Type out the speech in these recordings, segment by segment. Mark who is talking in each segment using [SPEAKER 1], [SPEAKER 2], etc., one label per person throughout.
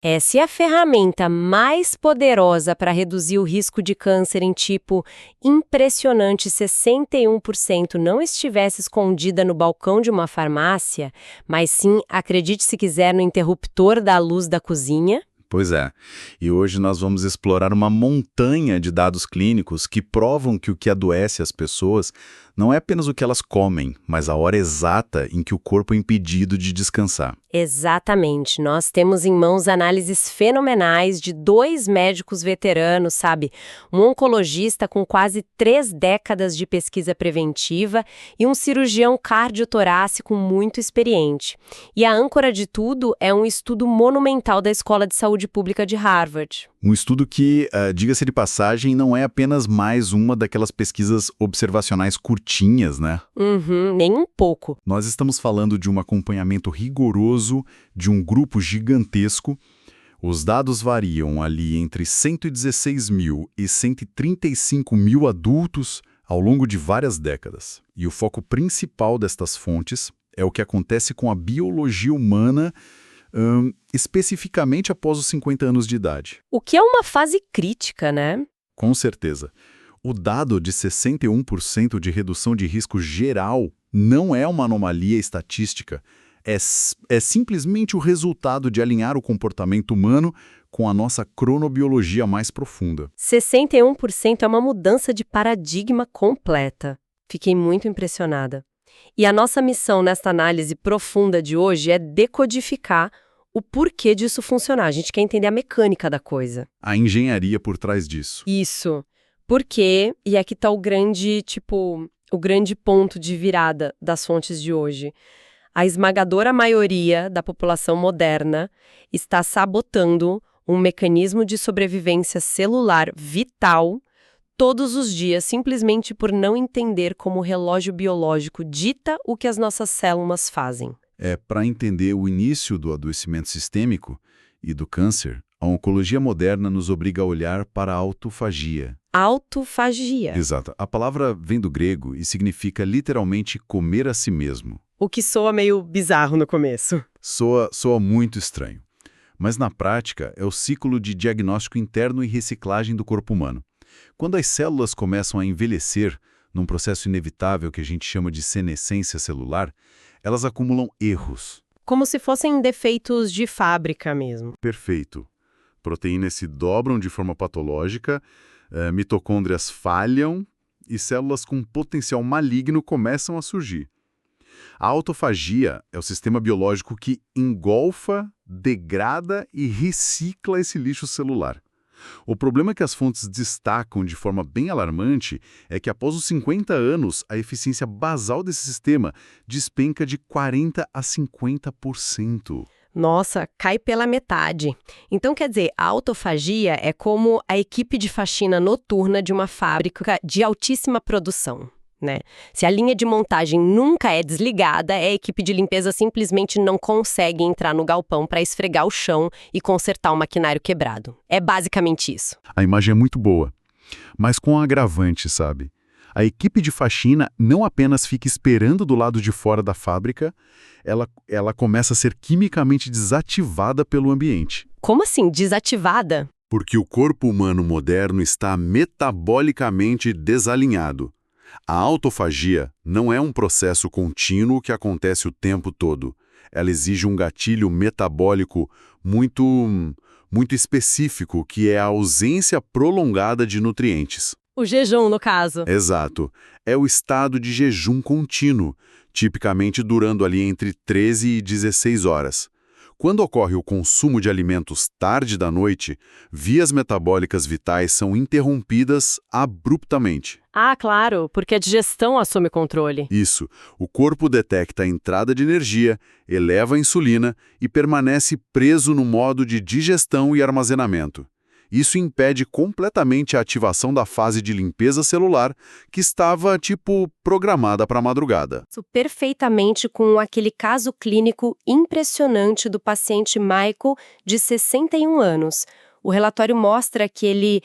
[SPEAKER 1] Essa é a ferramenta mais poderosa para reduzir o risco de câncer em tipo impressionante 61% não estivesse escondida no balcão de uma farmácia, mas sim, acredite se quiser, no interruptor da luz da cozinha.
[SPEAKER 2] Pois é. E hoje nós vamos explorar uma montanha de dados clínicos que provam que o que adoece as pessoas não é apenas o que elas comem, mas a hora exata em que o corpo é impedido de descansar.
[SPEAKER 1] Exatamente. Nós temos em mãos análises fenomenais de 2 médicos veteranos, sabe? Um oncologista com quase 3 décadas de pesquisa preventiva e um cirurgião cardiotorácico muito experiente. E a âncora de tudo é um estudo monumental da Escola de Saúde Pública de Harvard.
[SPEAKER 2] Um estudo que, diga-se de passagem, não é apenas mais uma daquelas pesquisas observacionais curtinhas, né?
[SPEAKER 1] Nem um pouco.
[SPEAKER 2] Nós estamos falando de um acompanhamento rigoroso de um grupo gigantesco. Os dados variam ali entre 116 mil e 135 mil adultos ao longo de várias décadas. E o foco principal destas fontes é o que acontece com a biologia humana, especificamente após os 50 anos de idade.
[SPEAKER 1] O que é uma fase crítica, né?
[SPEAKER 2] Com certeza. O dado de 61% de redução de risco geral não é uma anomalia estatística. É simplesmente o resultado de alinhar o comportamento humano com a nossa cronobiologia mais profunda.
[SPEAKER 1] 61% é uma mudança de paradigma completa. Fiquei muito impressionada. E a nossa missão nesta análise profunda de hoje é decodificar o porquê disso funcionar. A gente quer entender a mecânica da coisa.
[SPEAKER 2] A engenharia por trás disso.
[SPEAKER 1] Isso. Por quê? E aqui está o grande ponto de virada das fontes de hoje. A esmagadora maioria da população moderna está sabotando um mecanismo de sobrevivência celular vital todos os dias, simplesmente por não entender como o relógio biológico dita o que as nossas células fazem.
[SPEAKER 2] Para entender o início do adoecimento sistêmico e do câncer, a oncologia moderna nos obriga a olhar para a autofagia.
[SPEAKER 1] Autofagia.
[SPEAKER 2] Exato. A palavra vem do grego e significa literalmente comer a si mesmo.
[SPEAKER 1] O que soa meio bizarro no começo.
[SPEAKER 2] Soa muito estranho. Mas na prática é o ciclo de diagnóstico interno e reciclagem do corpo humano. Quando as células começam a envelhecer, num processo inevitável que a gente chama de senescência celular, elas acumulam erros.
[SPEAKER 1] Como se fossem defeitos de fábrica mesmo.
[SPEAKER 2] Perfeito. Proteínas se dobram de forma patológica, mitocôndrias falham e células com potencial maligno começam a surgir. A autofagia é o sistema biológico que engolfa, degrada e recicla esse lixo celular. O problema que as fontes destacam de forma bem alarmante é que após os 50 anos, a eficiência basal desse sistema despenca de 40% a 50%.
[SPEAKER 1] Nossa, cai pela metade. Então, quer dizer, a autofagia é como a equipe de faxina noturna de uma fábrica de altíssima produção, né? Se a linha de montagem nunca é desligada, a equipe de limpeza simplesmente não consegue entrar no galpão para esfregar o chão e consertar o maquinário quebrado. É basicamente isso.
[SPEAKER 2] A imagem é muito boa, mas com um agravante, sabe? A equipe de faxina não apenas fica esperando do lado de fora da fábrica, ela começa a ser quimicamente desativada pelo ambiente.
[SPEAKER 1] Como assim, desativada?
[SPEAKER 2] Porque o corpo humano moderno está metabolicamente desalinhado. A autofagia não é um processo contínuo que acontece o tempo todo. Ela exige um gatilho metabólico muito específico, que é a ausência prolongada de nutrientes.
[SPEAKER 1] O jejum, no caso.
[SPEAKER 2] Exato. É o estado de jejum contínuo, tipicamente durando ali entre 13 e 16 horas. Quando ocorre o consumo de alimentos tarde da noite, vias metabólicas vitais são interrompidas abruptamente.
[SPEAKER 1] Ah, claro, porque a digestão assume controle.
[SPEAKER 2] Isso. O corpo detecta a entrada de energia, eleva a insulina e permanece preso no modo de digestão e armazenamento. Isso impede completamente a ativação da fase de limpeza celular, que estava, programada para a madrugada.
[SPEAKER 1] Isso perfeitamente com aquele caso clínico impressionante do paciente Michael, de 61 anos. O relatório mostra que ele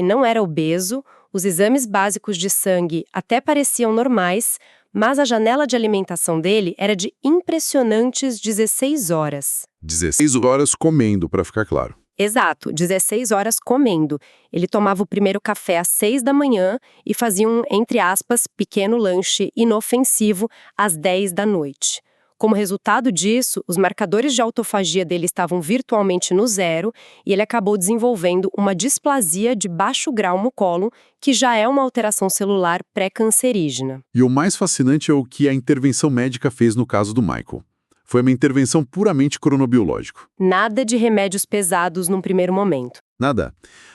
[SPEAKER 1] não era obeso, os exames básicos de sangue até pareciam normais, mas a janela de alimentação dele era de impressionantes 16 horas.
[SPEAKER 2] 16 horas comendo, para ficar claro.
[SPEAKER 1] Exato, 16 horas comendo. Ele tomava o primeiro café às 6 da manhã e fazia um, entre aspas, pequeno lanche inofensivo às 10 da noite. Como resultado disso, os marcadores de autofagia dele estavam virtualmente no zero e ele acabou desenvolvendo uma displasia de baixo grau no cólon, que já é uma alteração celular pré-cancerígena.
[SPEAKER 2] E o mais fascinante é o que a intervenção médica fez no caso do Michael. Foi uma intervenção puramente cronobiológico.
[SPEAKER 1] Nada de remédios pesados num primeiro momento.
[SPEAKER 2] Nada.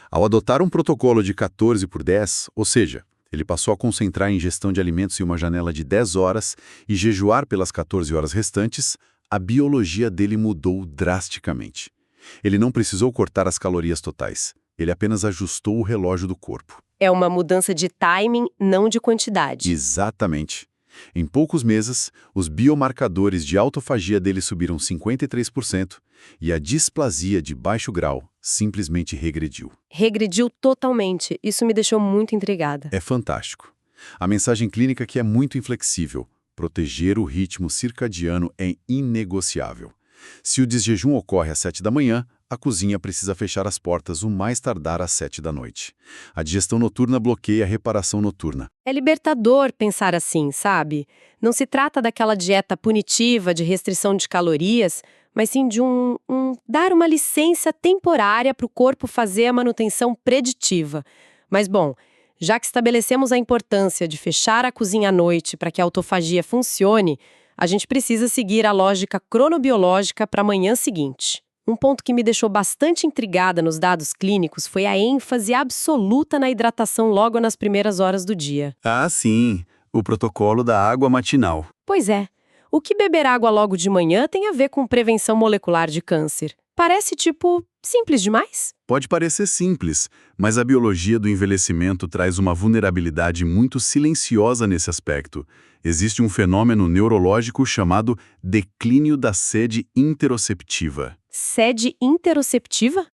[SPEAKER 2] Ao adotar um protocolo de 14/10, ou seja, ele passou a concentrar a ingestão de alimentos em uma janela de 10 horas e jejuar pelas 14 horas restantes, a biologia dele mudou drasticamente. Ele não precisou cortar as calorias totais. Ele apenas ajustou o relógio do corpo.
[SPEAKER 1] É uma mudança de timing, não de quantidade.
[SPEAKER 2] Exatamente. Em poucos meses, os biomarcadores de autofagia dele subiram 53% e a displasia de baixo grau simplesmente regrediu.
[SPEAKER 1] Regrediu totalmente. Isso me deixou muito intrigada.
[SPEAKER 2] É fantástico. A mensagem clínica aqui é muito inflexível. Proteger o ritmo circadiano é inegociável. Se o desjejum ocorre às 7 da manhã, a cozinha precisa fechar as portas o mais tardar às 7 da noite. A digestão noturna bloqueia a reparação noturna.
[SPEAKER 1] É libertador pensar assim, sabe? Não se trata daquela dieta punitiva de restrição de calorias, mas sim de dar uma licença temporária para o corpo fazer a manutenção preditiva. Mas bom, já que estabelecemos a importância de fechar a cozinha à noite para que a autofagia funcione, a gente precisa seguir a lógica cronobiológica para a manhã seguinte. Um ponto que me deixou bastante intrigada nos dados clínicos foi a ênfase absoluta na hidratação logo nas primeiras horas do dia.
[SPEAKER 3] Ah, sim, o protocolo da água matinal.
[SPEAKER 1] Pois é, o que beber água logo de manhã tem a ver com prevenção molecular de câncer? Parece, simples demais?
[SPEAKER 2] Pode parecer simples, mas a biologia do envelhecimento traz uma vulnerabilidade muito silenciosa nesse aspecto. Existe um fenômeno neurológico chamado declínio da sede interoceptiva.
[SPEAKER 1] Sede interoceptiva?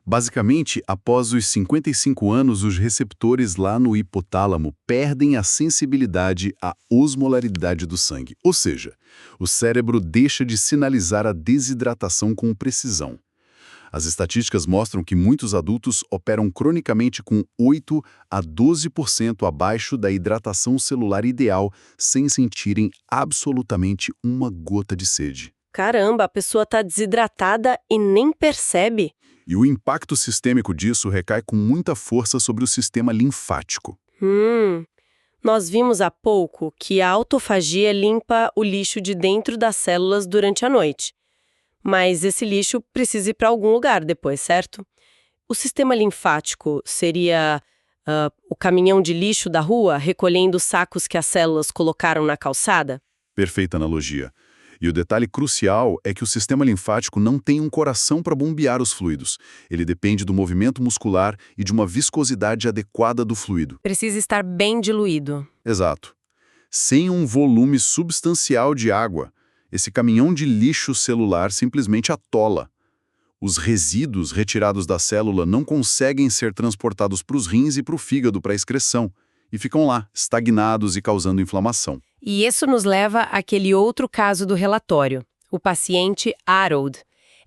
[SPEAKER 2] Basicamente, após os 55 anos, os receptores lá no hipotálamo perdem a sensibilidade à osmolaridade do sangue. Ou seja, o cérebro deixa de sinalizar a desidratação com precisão. As estatísticas mostram que muitos adultos operam cronicamente com 8 a 12% abaixo da hidratação celular ideal, sem sentirem absolutamente uma gota de sede.
[SPEAKER 1] Caramba, a pessoa está desidratada e nem percebe.
[SPEAKER 2] E o impacto sistêmico disso recai com muita força sobre o sistema linfático.
[SPEAKER 1] Nós vimos há pouco que a autofagia limpa o lixo de dentro das células durante a noite. Mas esse lixo precisa ir para algum lugar depois, certo? O sistema linfático seria o caminhão de lixo da rua recolhendo os sacos que as células colocaram na calçada?
[SPEAKER 2] Perfeita analogia. E o detalhe crucial é que o sistema linfático não tem um coração para bombear os fluidos. Ele depende do movimento muscular e de uma viscosidade adequada do fluido.
[SPEAKER 1] Precisa estar bem diluído.
[SPEAKER 2] Exato. Sem um volume substancial de água, esse caminhão de lixo celular simplesmente atola. Os resíduos retirados da célula não conseguem ser transportados para os rins e para o fígado para excreção, e ficam lá, estagnados e causando inflamação.
[SPEAKER 1] E isso nos leva àquele outro caso do relatório, o paciente Harold.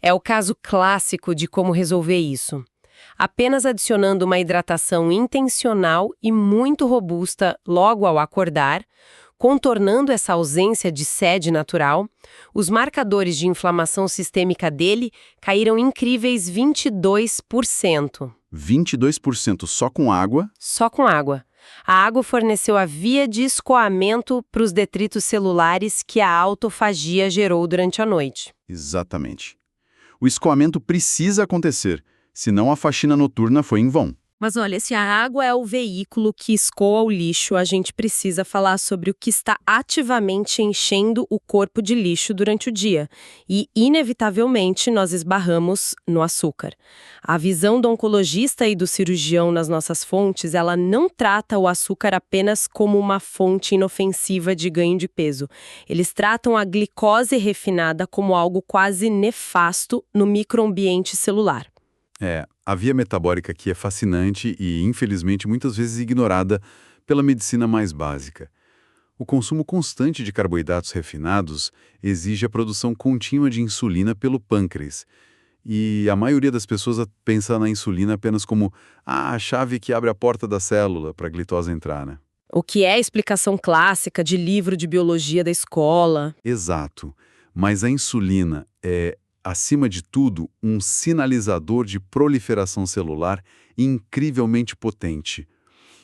[SPEAKER 1] É o caso clássico de como resolver isso. Apenas adicionando uma hidratação intencional e muito robusta logo ao acordar, contornando essa ausência de sede natural, os marcadores de inflamação sistêmica dele caíram incríveis 22%.
[SPEAKER 2] 22% só com água?
[SPEAKER 1] Só com água. A água forneceu a via de escoamento para os detritos celulares que a autofagia gerou durante a noite.
[SPEAKER 2] Exatamente. O escoamento precisa acontecer, senão a faxina noturna foi em vão.
[SPEAKER 1] Mas olha, se a água é o veículo que escoa o lixo, a gente precisa falar sobre o que está ativamente enchendo o corpo de lixo durante o dia. E, inevitavelmente, nós esbarramos no açúcar. A visão do oncologista e do cirurgião nas nossas fontes, ela não trata o açúcar apenas como uma fonte inofensiva de ganho de peso. Eles tratam a glicose refinada como algo quase nefasto no microambiente celular.
[SPEAKER 2] A via metabólica aqui é fascinante e, infelizmente, muitas vezes ignorada pela medicina mais básica. O consumo constante de carboidratos refinados exige a produção contínua de insulina pelo pâncreas. E a maioria das pessoas pensa na insulina apenas como a chave que abre a porta da célula para a glicose entrar, né?
[SPEAKER 1] O que é a explicação clássica de livro de biologia da escola.
[SPEAKER 2] Exato. Mas a insulina é, acima de tudo, um sinalizador de proliferação celular incrivelmente potente.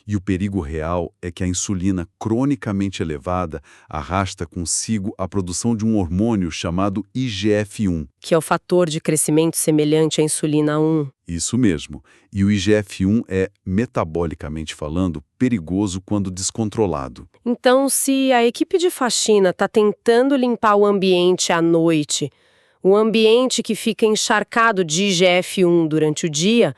[SPEAKER 2] E o perigo real é que a insulina cronicamente elevada arrasta consigo a produção de um hormônio chamado IGF-1.
[SPEAKER 1] Que é o fator de crescimento semelhante à insulina 1.
[SPEAKER 2] Isso mesmo. E o IGF-1 é, metabolicamente falando, perigoso quando descontrolado.
[SPEAKER 1] Então, se a equipe de faxina está tentando limpar o ambiente à noite, o ambiente que fica encharcado de IGF-1 durante o dia,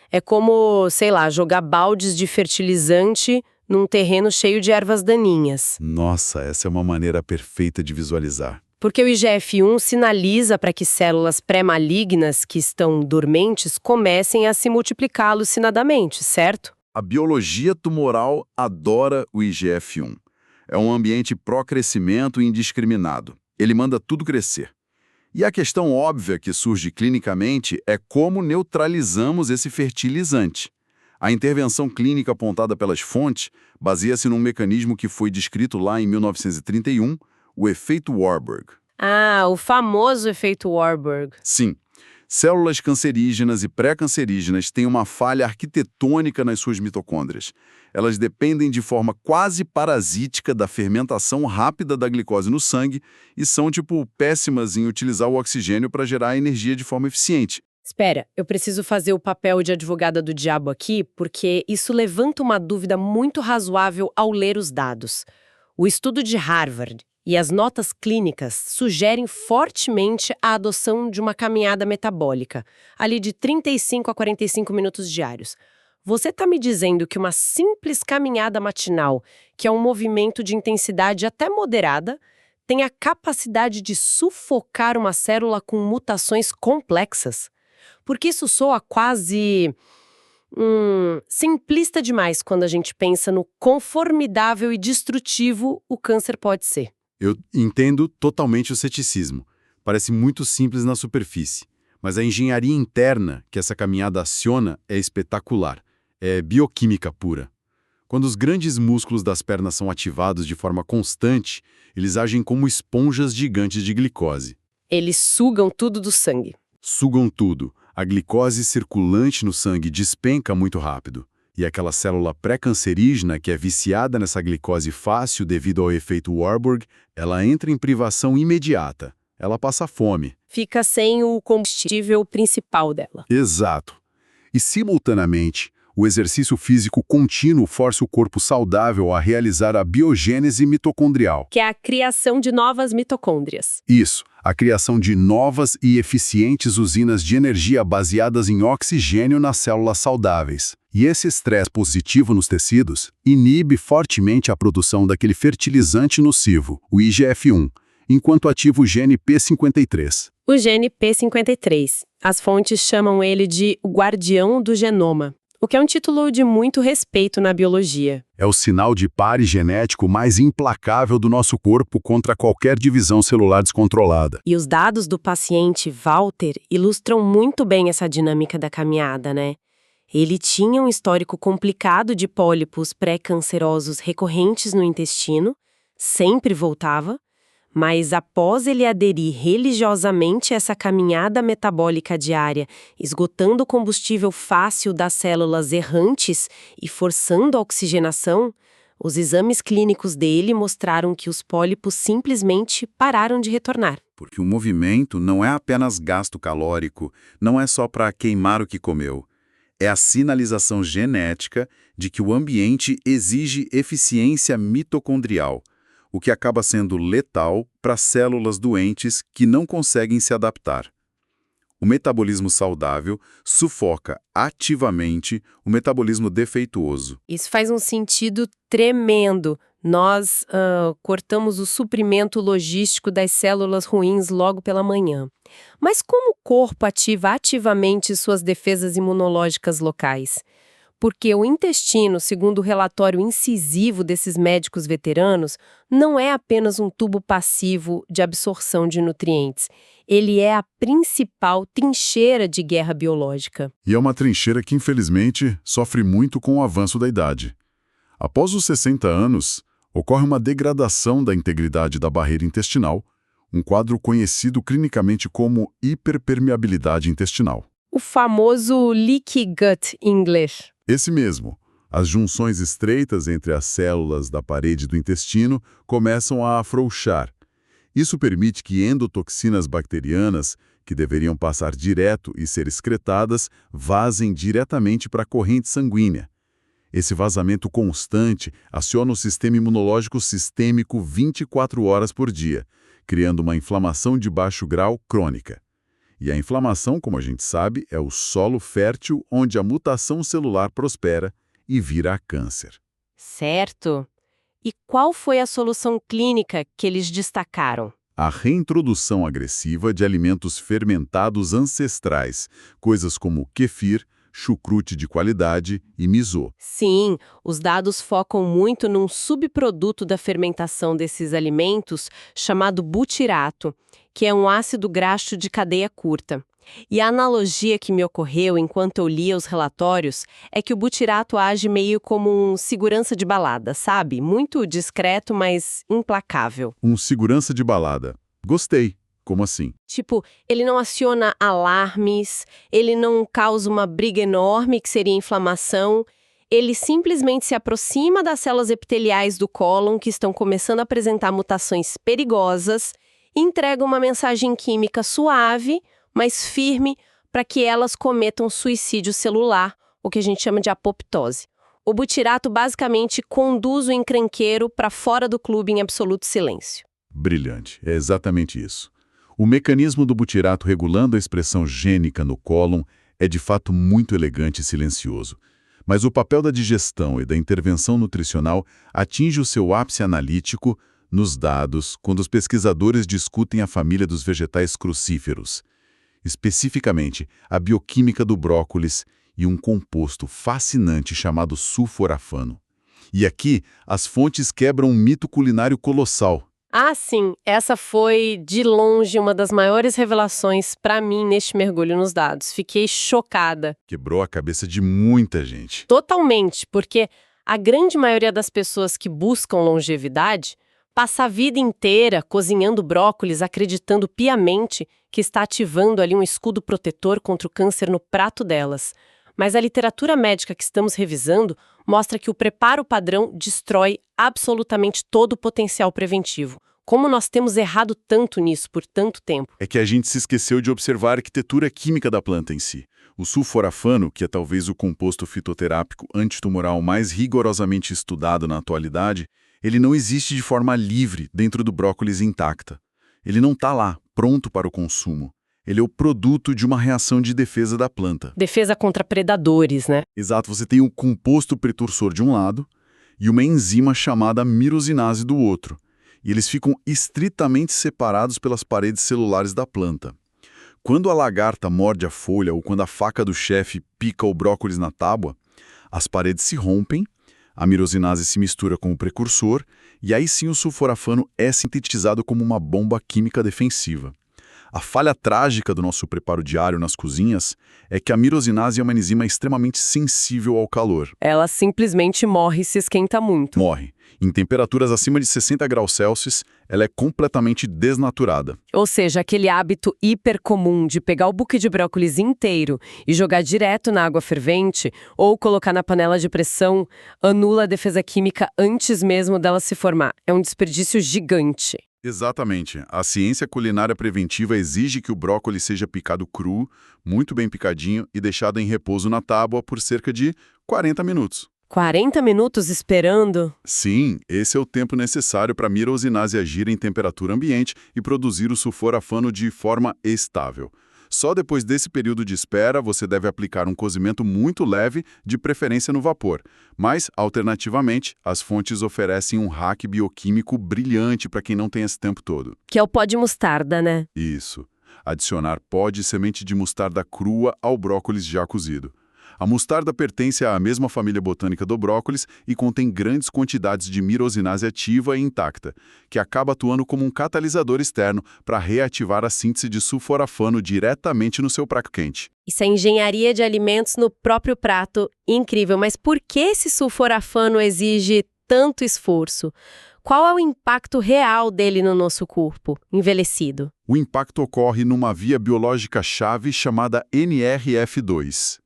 [SPEAKER 1] é como, sei lá, jogar baldes de fertilizante num terreno cheio de ervas daninhas.
[SPEAKER 2] Nossa, essa é uma maneira perfeita de visualizar.
[SPEAKER 1] Porque o IGF-1 sinaliza para que células pré-malignas que estão dormentes comecem a se multiplicar alucinadamente, certo?
[SPEAKER 2] A biologia tumoral adora o IGF-1. É um ambiente pró-crescimento indiscriminado. Ele manda tudo crescer. E a questão óbvia que surge clinicamente é como neutralizamos esse fertilizante. A intervenção clínica apontada pelas fontes baseia-se num mecanismo que foi descrito lá em 1931, o efeito Warburg.
[SPEAKER 1] Ah, o famoso efeito Warburg.
[SPEAKER 2] Sim, células cancerígenas e pré-cancerígenas têm uma falha arquitetônica nas suas mitocôndrias. Elas dependem de forma quase parasítica da fermentação rápida da glicose no sangue e são, péssimas em utilizar o oxigênio para gerar energia de forma eficiente.
[SPEAKER 1] Espera, eu preciso fazer o papel de advogada do diabo aqui, porque isso levanta uma dúvida muito razoável ao ler os dados. O estudo de Harvard e as notas clínicas sugerem fortemente a adoção de uma caminhada metabólica, ali de 35 a 45 minutos diários. Você está me dizendo que uma simples caminhada matinal, que é um movimento de intensidade até moderada, tem a capacidade de sufocar uma célula com mutações complexas? Porque isso soa quase simplista demais quando a gente pensa no quão formidável e destrutivo o câncer pode ser.
[SPEAKER 2] Eu entendo totalmente o ceticismo. Parece muito simples na superfície. Mas a engenharia interna que essa caminhada aciona é espetacular. É bioquímica pura. Quando os grandes músculos das pernas são ativados de forma constante, eles agem como esponjas gigantes de glicose.
[SPEAKER 1] Eles sugam tudo do sangue.
[SPEAKER 2] Sugam tudo. A glicose circulante no sangue despenca muito rápido. E aquela célula pré-cancerígena que é viciada nessa glicose fácil devido ao efeito Warburg, ela entra em privação imediata. Ela passa fome.
[SPEAKER 1] Fica sem o combustível principal dela.
[SPEAKER 2] Exato. E, simultaneamente, o exercício físico contínuo força o corpo saudável a realizar a biogênese mitocondrial.
[SPEAKER 1] Que é a criação de novas mitocôndrias.
[SPEAKER 2] Isso, a criação de novas e eficientes usinas de energia baseadas em oxigênio nas células saudáveis. E esse estresse positivo nos tecidos inibe fortemente a produção daquele fertilizante nocivo, o IGF-1, enquanto ativa o gene P53.
[SPEAKER 1] O gene P53. As fontes chamam ele de o guardião do genoma, o que é um título de muito respeito na biologia.
[SPEAKER 2] É o sinal de pare genético mais implacável do nosso corpo contra qualquer divisão celular descontrolada.
[SPEAKER 1] E os dados do paciente Walter ilustram muito bem essa dinâmica da caminhada, né? Ele tinha um histórico complicado de pólipos pré-cancerosos recorrentes no intestino, sempre voltava, mas após ele aderir religiosamente a essa caminhada metabólica diária, esgotando o combustível fácil das células errantes e forçando a oxigenação, os exames clínicos dele mostraram que os pólipos simplesmente pararam de retornar.
[SPEAKER 2] Porque o movimento não é apenas gasto calórico, não é só para queimar o que comeu. É a sinalização genética de que o ambiente exige eficiência mitocondrial, o que acaba sendo letal para células doentes que não conseguem se adaptar. O metabolismo saudável sufoca ativamente o metabolismo defeituoso.
[SPEAKER 1] Isso faz um sentido tremendo. Nós cortamos o suprimento logístico das células ruins logo pela manhã. Mas como o corpo ativa ativamente suas defesas imunológicas locais? Porque o intestino, segundo o relatório incisivo desses médicos veteranos, não é apenas um tubo passivo de absorção de nutrientes. Ele é a principal trincheira de guerra biológica.
[SPEAKER 2] E é uma trincheira que, infelizmente, sofre muito com o avanço da idade. Após os 60 anos, ocorre uma degradação da integridade da barreira intestinal, um quadro conhecido clinicamente como hiperpermeabilidade intestinal.
[SPEAKER 1] O famoso leaky gut em inglês.
[SPEAKER 2] Esse mesmo. As junções estreitas entre as células da parede do intestino começam a afrouxar. Isso permite que endotoxinas bacterianas, que deveriam passar direto e ser excretadas, vazem diretamente para a corrente sanguínea. Esse vazamento constante aciona o sistema imunológico sistêmico 24 horas por dia, criando uma inflamação de baixo grau crônica. E a inflamação, como a gente sabe, é o solo fértil onde a mutação celular prospera e vira câncer.
[SPEAKER 1] Certo. E qual foi a solução clínica que eles destacaram?
[SPEAKER 2] A reintrodução agressiva de alimentos fermentados ancestrais, coisas como kefir, chucrute de qualidade e miso.
[SPEAKER 1] Sim, os dados focam muito num subproduto da fermentação desses alimentos chamado butirato, que é um ácido graxo de cadeia curta. E a analogia que me ocorreu enquanto eu lia os relatórios é que o butirato age meio como um segurança de balada, sabe? Muito discreto, mas implacável.
[SPEAKER 2] Um segurança de balada. Gostei. Como assim?
[SPEAKER 1] Tipo, ele não aciona alarmes, ele não causa uma briga enorme que seria inflamação, ele simplesmente se aproxima das células epiteliais do cólon que estão começando a apresentar mutações perigosas e entrega uma mensagem química suave, mas firme, para que elas cometam suicídio celular, o que a gente chama de apoptose. O butirato basicamente conduz o encrenqueiro para fora do clube em absoluto silêncio.
[SPEAKER 2] Brilhante, é exatamente isso. O mecanismo do butirato regulando a expressão gênica no cólon é de fato muito elegante e silencioso. Mas o papel da digestão e da intervenção nutricional atinge o seu ápice analítico nos dados quando os pesquisadores discutem a família dos vegetais crucíferos, especificamente a bioquímica do brócolis e um composto fascinante chamado sulforafano. E aqui, as fontes quebram um mito culinário colossal.
[SPEAKER 1] Ah, sim, essa foi, de longe, uma das maiores revelações para mim neste mergulho nos dados. Fiquei chocada.
[SPEAKER 2] Quebrou a cabeça de muita gente.
[SPEAKER 1] Totalmente, porque a grande maioria das pessoas que buscam longevidade passa a vida inteira cozinhando brócolis, acreditando piamente que está ativando ali um escudo protetor contra o câncer no prato delas. Mas a literatura médica que estamos revisando mostra que o preparo padrão destrói absolutamente todo o potencial preventivo. Como nós temos errado tanto nisso por tanto tempo?
[SPEAKER 2] É que a gente se esqueceu de observar a arquitetura química da planta em si. O sulforafano, que é talvez o composto fitoterápico antitumoral mais rigorosamente estudado na atualidade, ele não existe de forma livre dentro do brócolis intacta. Ele não está lá, pronto para o consumo. Ele é o produto de uma reação de defesa da planta.
[SPEAKER 1] Defesa contra predadores, né?
[SPEAKER 2] Exato, você tem o composto precursor de um lado e uma enzima chamada mirosinase do outro. E eles ficam estritamente separados pelas paredes celulares da planta. Quando a lagarta morde a folha ou quando a faca do chefe pica o brócolis na tábua, as paredes se rompem, a mirosinase se mistura com o precursor e aí sim o sulforafano é sintetizado como uma bomba química defensiva. A falha trágica do nosso preparo diário nas cozinhas é que a mirosinase é uma enzima extremamente sensível ao calor.
[SPEAKER 1] Ela simplesmente morre se esquenta muito.
[SPEAKER 2] Morre. Em temperaturas acima de 60 graus Celsius, ela é completamente desnaturada.
[SPEAKER 1] Ou seja, aquele hábito hiper comum de pegar o buquê de brócolis inteiro e jogar direto na água fervente ou colocar na panela de pressão anula a defesa química antes mesmo dela se formar. É um desperdício gigante.
[SPEAKER 2] Exatamente. A ciência culinária preventiva exige que o brócolis seja picado cru, muito bem picadinho e deixado em repouso na tábua por cerca de 40 minutos.
[SPEAKER 1] 40 minutos esperando?
[SPEAKER 2] Sim, esse é o tempo necessário para a mirosinase agir em temperatura ambiente e produzir o sulforafano de forma estável. Só depois desse período de espera, você deve aplicar um cozimento muito leve, de preferência no vapor. Mas, alternativamente, as fontes oferecem um hack bioquímico brilhante para quem não tem esse tempo todo.
[SPEAKER 1] Que é o pó de mostarda, né?
[SPEAKER 2] Isso. Adicionar pó de semente de mostarda crua ao brócolis já cozido. A mostarda pertence à mesma família botânica do brócolis e contém grandes quantidades de mirosinase ativa e intacta, que acaba atuando como um catalisador externo para reativar a síntese de sulforafano diretamente no seu prato quente.
[SPEAKER 1] Isso é engenharia de alimentos no próprio prato. Incrível, mas por que esse sulforafano exige tanto esforço? Qual é o impacto real dele no nosso corpo, envelhecido?
[SPEAKER 2] O impacto ocorre numa via biológica-chave chamada NRF2.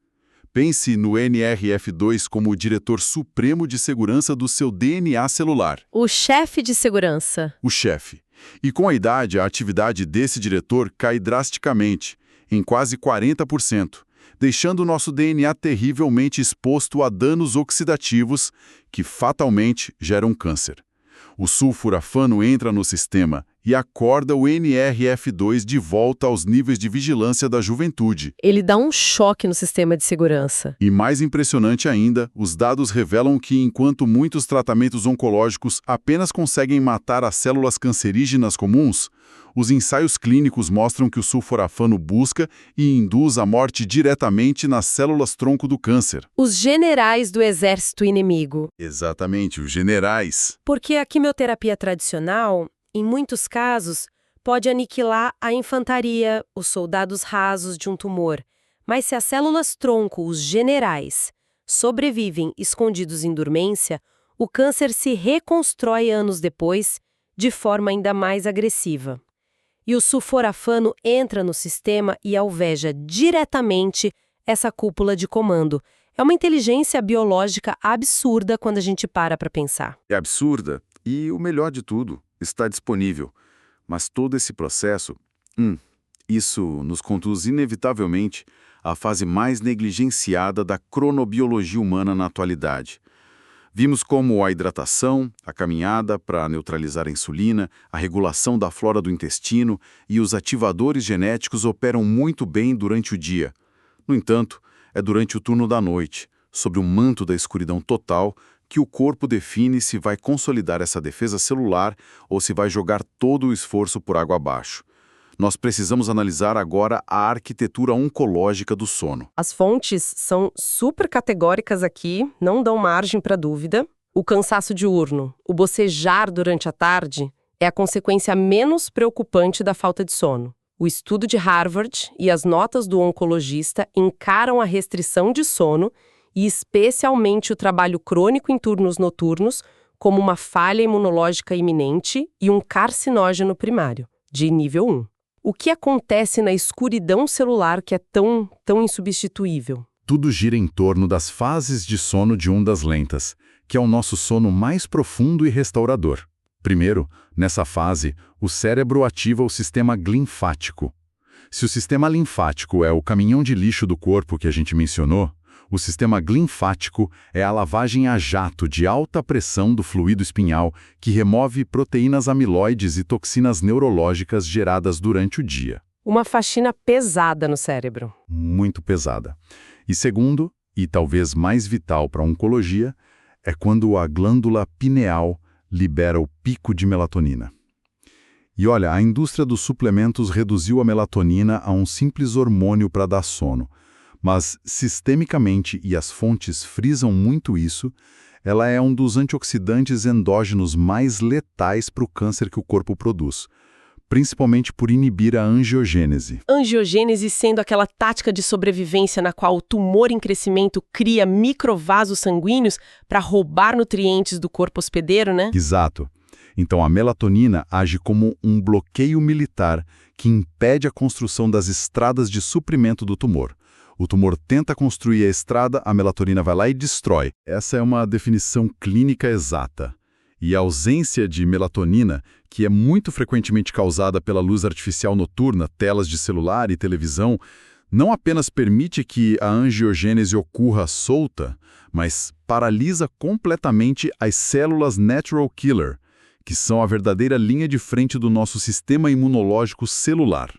[SPEAKER 2] Pense no NRF2 como o diretor supremo de segurança do seu DNA celular.
[SPEAKER 1] O chefe de segurança.
[SPEAKER 2] O chefe. E com a idade, a atividade desse diretor cai drasticamente, em quase 40%, deixando o nosso DNA terrivelmente exposto a danos oxidativos que fatalmente geram câncer. O sulforafano entra no sistema e acorda o NRF2 de volta aos níveis de vigilância da juventude.
[SPEAKER 1] Ele dá um choque no sistema de segurança.
[SPEAKER 2] E mais impressionante ainda, os dados revelam que enquanto muitos tratamentos oncológicos apenas conseguem matar as células cancerígenas comuns, os ensaios clínicos mostram que o sulforafano busca e induz a morte diretamente nas células-tronco do câncer.
[SPEAKER 1] Os generais do exército inimigo.
[SPEAKER 2] Exatamente, os generais.
[SPEAKER 1] Porque a quimioterapia tradicional, em muitos casos, pode aniquilar a infantaria, os soldados rasos de um tumor. Mas se as células-tronco, os generais, sobrevivem escondidos em dormência, o câncer se reconstrói anos depois, de forma ainda mais agressiva. E o sulforafano entra no sistema e alveja diretamente essa cúpula de comando. É uma inteligência biológica absurda quando a gente para pensar.
[SPEAKER 2] É absurda e, o melhor de tudo, está disponível. Mas todo esse processo, isso nos conduz inevitavelmente à fase mais negligenciada da cronobiologia humana na atualidade. Vimos como a hidratação, a caminhada para neutralizar a insulina, a regulação da flora do intestino e os ativadores genéticos operam muito bem durante o dia. No entanto, é durante o turno da noite, sob o manto da escuridão total, que o corpo define se vai consolidar essa defesa celular ou se vai jogar todo o esforço por água abaixo. Nós precisamos analisar agora a arquitetura oncológica do sono.
[SPEAKER 1] As fontes são super categóricas aqui, não dão margem para dúvida. O cansaço diurno, o bocejar durante a tarde, é a consequência menos preocupante da falta de sono. O estudo de Harvard e as notas do oncologista encaram a restrição de sono e especialmente o trabalho crônico em turnos noturnos como uma falha imunológica iminente e um carcinógeno primário, de nível 1. O que acontece na escuridão celular que é tão insubstituível?
[SPEAKER 2] Tudo gira em torno das fases de sono de ondas lentas, que é o nosso sono mais profundo e restaurador. Primeiro, nessa fase, o cérebro ativa o sistema linfático. Se o sistema linfático é o caminhão de lixo do corpo que a gente mencionou, o sistema linfático é a lavagem a jato de alta pressão do fluido espinhal que remove proteínas amiloides e toxinas neurológicas geradas durante o dia.
[SPEAKER 1] Uma faxina pesada no cérebro.
[SPEAKER 2] Muito pesada. E segundo, e talvez mais vital para a oncologia, é quando a glândula pineal libera o pico de melatonina. E olha, a indústria dos suplementos reduziu a melatonina a um simples hormônio para dar sono. Mas, sistemicamente, e as fontes frisam muito isso, ela é um dos antioxidantes endógenos mais letais para o câncer que o corpo produz, principalmente por inibir a angiogênese.
[SPEAKER 1] Angiogênese sendo aquela tática de sobrevivência na qual o tumor em crescimento cria microvasos sanguíneos para roubar nutrientes do corpo hospedeiro, né?
[SPEAKER 2] Exato. Então, a melatonina age como um bloqueio militar que impede a construção das estradas de suprimento do tumor. O tumor tenta construir a estrada, a melatonina vai lá e destrói. Essa é uma definição clínica exata. E a ausência de melatonina, que é muito frequentemente causada pela luz artificial noturna, telas de celular e televisão, não apenas permite que a angiogênese ocorra solta, mas paralisa completamente as células natural killer, que são a verdadeira linha de frente do nosso sistema imunológico celular.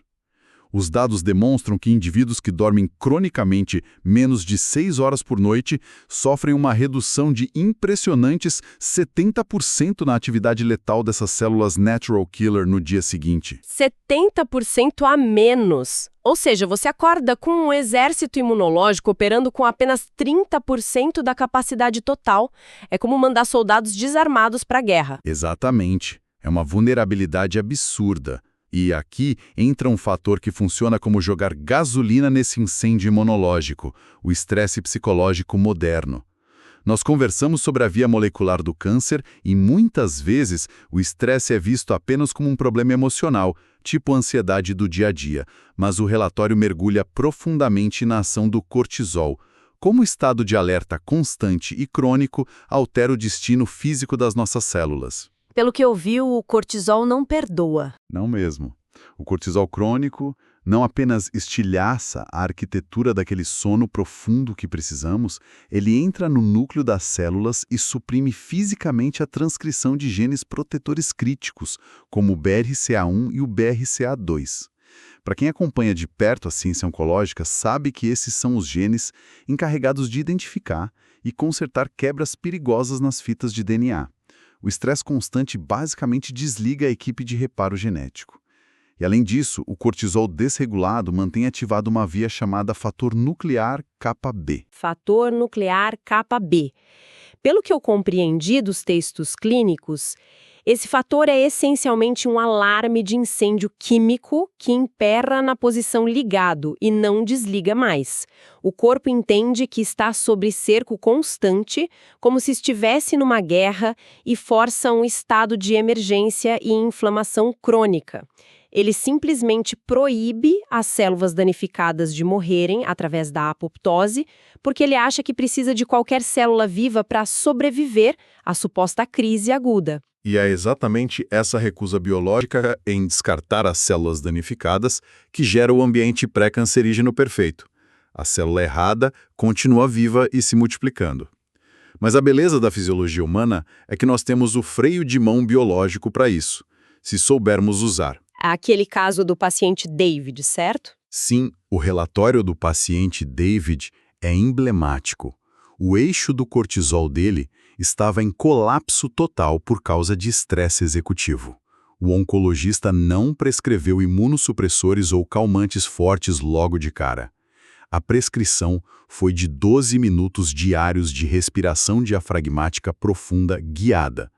[SPEAKER 2] Os dados demonstram que indivíduos que dormem cronicamente menos de 6 horas por noite sofrem uma redução de impressionantes 70% na atividade letal dessas células natural killer no dia seguinte.
[SPEAKER 1] 70% a menos. Ou seja, você acorda com um exército imunológico operando com apenas 30% da capacidade total. É como mandar soldados desarmados para a guerra.
[SPEAKER 2] Exatamente. É uma vulnerabilidade absurda. E aqui entra um fator que funciona como jogar gasolina nesse incêndio imunológico, o estresse psicológico moderno. Nós conversamos sobre a via molecular do câncer e muitas vezes o estresse é visto apenas como um problema emocional, tipo ansiedade do dia a dia, mas o relatório mergulha profundamente na ação do cortisol. Como o estado de alerta constante e crônico altera o destino físico das nossas células.
[SPEAKER 1] Pelo que eu vi, o cortisol não perdoa.
[SPEAKER 2] Não mesmo. O cortisol crônico não apenas estilhaça a arquitetura daquele sono profundo que precisamos, ele entra no núcleo das células e suprime fisicamente a transcrição de genes protetores críticos, como o BRCA1 e o BRCA2. Para quem acompanha de perto a ciência oncológica, sabe que esses são os genes encarregados de identificar e consertar quebras perigosas nas fitas de DNA. O estresse constante basicamente desliga a equipe de reparo genético. E, além disso, o cortisol desregulado mantém ativada uma via chamada fator nuclear Kb.
[SPEAKER 1] Fator nuclear Kb. Pelo que eu compreendi dos textos clínicos, esse fator é essencialmente um alarme de incêndio químico que emperra na posição ligado e não desliga mais. O corpo entende que está sob cerco constante, como se estivesse numa guerra, e força um estado de emergência e inflamação crônica. Ele simplesmente proíbe as células danificadas de morrerem através da apoptose, porque ele acha que precisa de qualquer célula viva para sobreviver à suposta crise aguda.
[SPEAKER 2] E é exatamente essa recusa biológica em descartar as células danificadas que gera o ambiente pré-cancerígeno perfeito. A célula errada continua viva e se multiplicando. Mas a beleza da fisiologia humana é que nós temos o freio de mão biológico para isso, se soubermos usar.
[SPEAKER 1] Aquele caso do paciente David, certo?
[SPEAKER 2] Sim, o relatório do paciente David é emblemático. O eixo do cortisol dele estava em colapso total por causa de estresse executivo. O oncologista não prescreveu imunossupressores ou calmantes fortes logo de cara. A prescrição foi de 12 minutos diários de respiração diafragmática profunda guiada.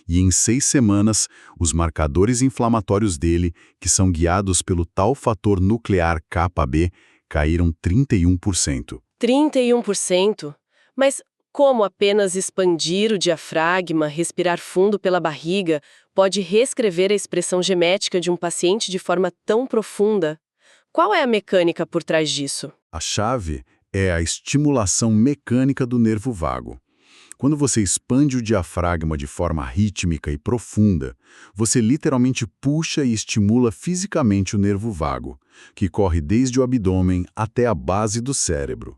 [SPEAKER 2] E em 6 semanas, os marcadores inflamatórios dele, que são guiados pelo tal fator nuclear Kb, caíram 31%.
[SPEAKER 1] 31%? Mas como apenas expandir o diafragma, respirar fundo pela barriga, pode reescrever a expressão genética de um paciente de forma tão profunda? Qual é a mecânica por trás disso?
[SPEAKER 2] A chave é a estimulação mecânica do nervo vago. Quando você expande o diafragma de forma rítmica e profunda, você literalmente puxa e estimula fisicamente o nervo vago, que corre desde o abdômen até a base do cérebro.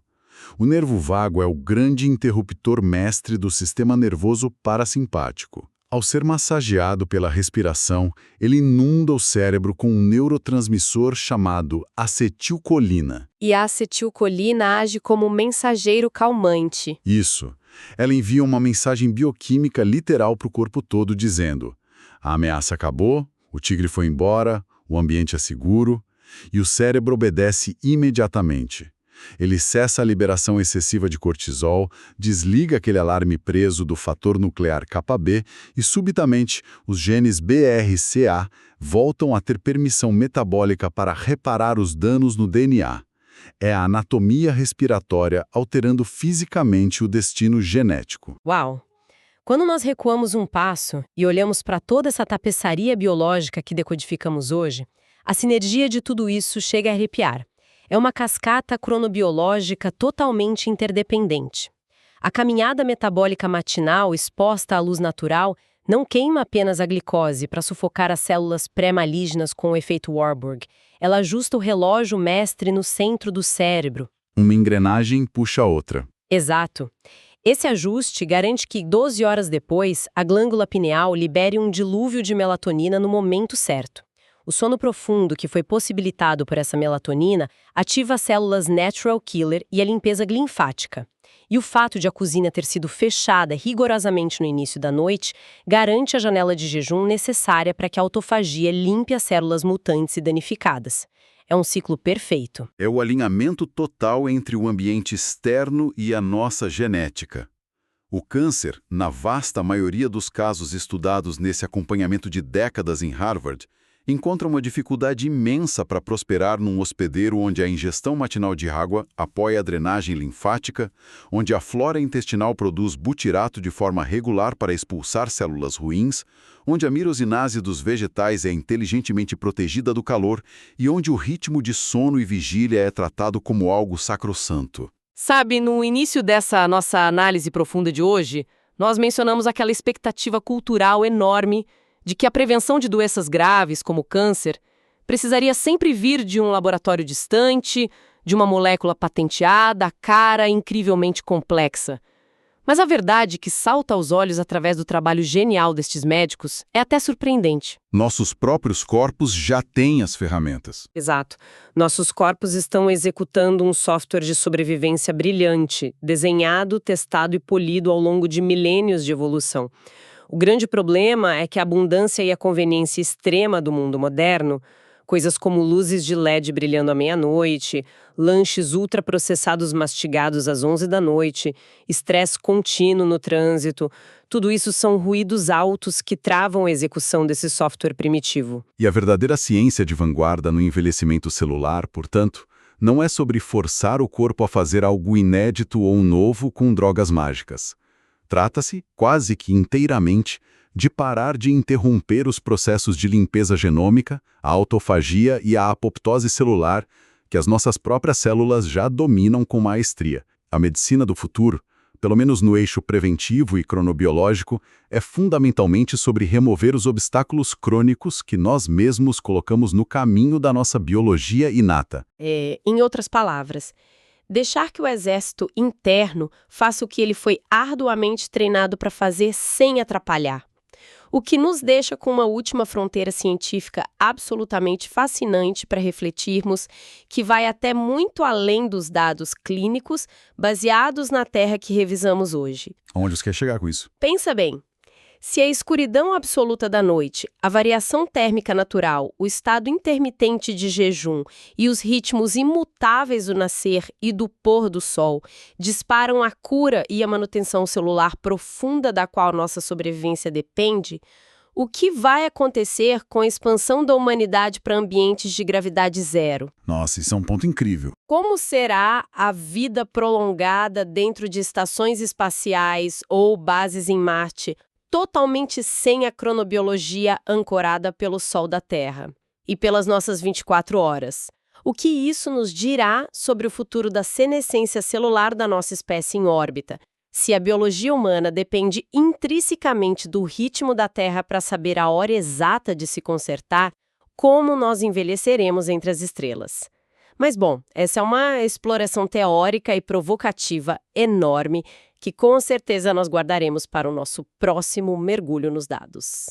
[SPEAKER 2] O nervo vago é o grande interruptor mestre do sistema nervoso parasimpático. Ao ser massageado pela respiração, ele inunda o cérebro com um neurotransmissor chamado acetilcolina.
[SPEAKER 1] E a acetilcolina age como mensageiro calmante.
[SPEAKER 2] Isso. Ela envia uma mensagem bioquímica literal para o corpo todo dizendo: a ameaça acabou, o tigre foi embora, o ambiente é seguro, e o cérebro obedece imediatamente. Ele cessa a liberação excessiva de cortisol, desliga aquele alarme preso do fator nuclear Kb e, subitamente, os genes BRCA voltam a ter permissão metabólica para reparar os danos no DNA. É a anatomia respiratória alterando fisicamente o destino genético.
[SPEAKER 1] Uau! Quando nós recuamos um passo e olhamos para toda essa tapeçaria biológica que decodificamos hoje, a sinergia de tudo isso chega a arrepiar. É uma cascata cronobiológica totalmente interdependente. A caminhada metabólica matinal exposta à luz natural não queima apenas a glicose para sufocar as células pré-malignas com o efeito Warburg. Ela ajusta o relógio mestre no centro do cérebro.
[SPEAKER 2] Uma engrenagem puxa a outra.
[SPEAKER 1] Exato. Esse ajuste garante que 12 horas depois, a glândula pineal libere um dilúvio de melatonina no momento certo. O sono profundo, que foi possibilitado por essa melatonina, ativa as células natural killer e a limpeza linfática. E o fato de a cozinha ter sido fechada rigorosamente no início da noite garante a janela de jejum necessária para que a autofagia limpe as células mutantes e danificadas. É um ciclo perfeito.
[SPEAKER 2] É o alinhamento total entre o ambiente externo e a nossa genética. O câncer, na vasta maioria dos casos estudados nesse acompanhamento de décadas em Harvard, encontra uma dificuldade imensa para prosperar num hospedeiro onde a ingestão matinal de água apoia a drenagem linfática, onde a flora intestinal produz butirato de forma regular para expulsar células ruins, onde a mirosinase dos vegetais é inteligentemente protegida do calor e onde o ritmo de sono e vigília é tratado como algo sacrossanto.
[SPEAKER 4] Sabe, no início dessa nossa análise profunda de hoje, nós mencionamos aquela expectativa cultural enorme de que a prevenção de doenças graves, como o câncer, precisaria sempre vir de um laboratório distante, de uma molécula patenteada, cara, incrivelmente complexa. Mas a verdade que salta aos olhos através do trabalho genial destes médicos é até surpreendente.
[SPEAKER 2] Nossos próprios corpos já têm as ferramentas.
[SPEAKER 1] Exato. Nossos corpos estão executando um software de sobrevivência brilhante, desenhado, testado e polido ao longo de milênios de evolução. O grande problema é que a abundância e a conveniência extrema do mundo moderno, coisas como luzes de LED brilhando à meia-noite, lanches ultraprocessados mastigados às 11 da noite, estresse contínuo no trânsito, tudo isso são ruídos altos que travam a execução desse software primitivo.
[SPEAKER 2] E a verdadeira ciência de vanguarda no envelhecimento celular, portanto, não é sobre forçar o corpo a fazer algo inédito ou novo com drogas mágicas. Trata-se, quase que inteiramente, de parar de interromper os processos de limpeza genômica, a autofagia e a apoptose celular, que as nossas próprias células já dominam com maestria. A medicina do futuro, pelo menos no eixo preventivo e cronobiológico, é fundamentalmente sobre remover os obstáculos crônicos que nós mesmos colocamos no caminho da nossa biologia inata.
[SPEAKER 1] Em outras palavras, deixar que o exército interno faça o que ele foi arduamente treinado para fazer sem atrapalhar. O que nos deixa com uma última fronteira científica absolutamente fascinante para refletirmos, que vai até muito além dos dados clínicos baseados na Terra que revisamos hoje.
[SPEAKER 2] Onde você quer chegar com isso?
[SPEAKER 1] Pensa bem. Se a escuridão absoluta da noite, a variação térmica natural, o estado intermitente de jejum e os ritmos imutáveis do nascer e do pôr do sol disparam a cura e a manutenção celular profunda da qual nossa sobrevivência depende, o que vai acontecer com a expansão da humanidade para ambientes de gravidade zero?
[SPEAKER 2] Nossa, isso é um ponto incrível.
[SPEAKER 1] Como será a vida prolongada dentro de estações espaciais ou bases em Marte, totalmente sem a cronobiologia ancorada pelo Sol da Terra e pelas nossas 24 horas? O que isso nos dirá sobre o futuro da senescência celular da nossa espécie em órbita? Se a biologia humana depende intrinsecamente do ritmo da Terra para saber a hora exata de se consertar, como nós envelheceremos entre as estrelas? Mas, bom, essa é uma exploração teórica e provocativa enorme que com certeza nós guardaremos para o nosso próximo mergulho nos dados.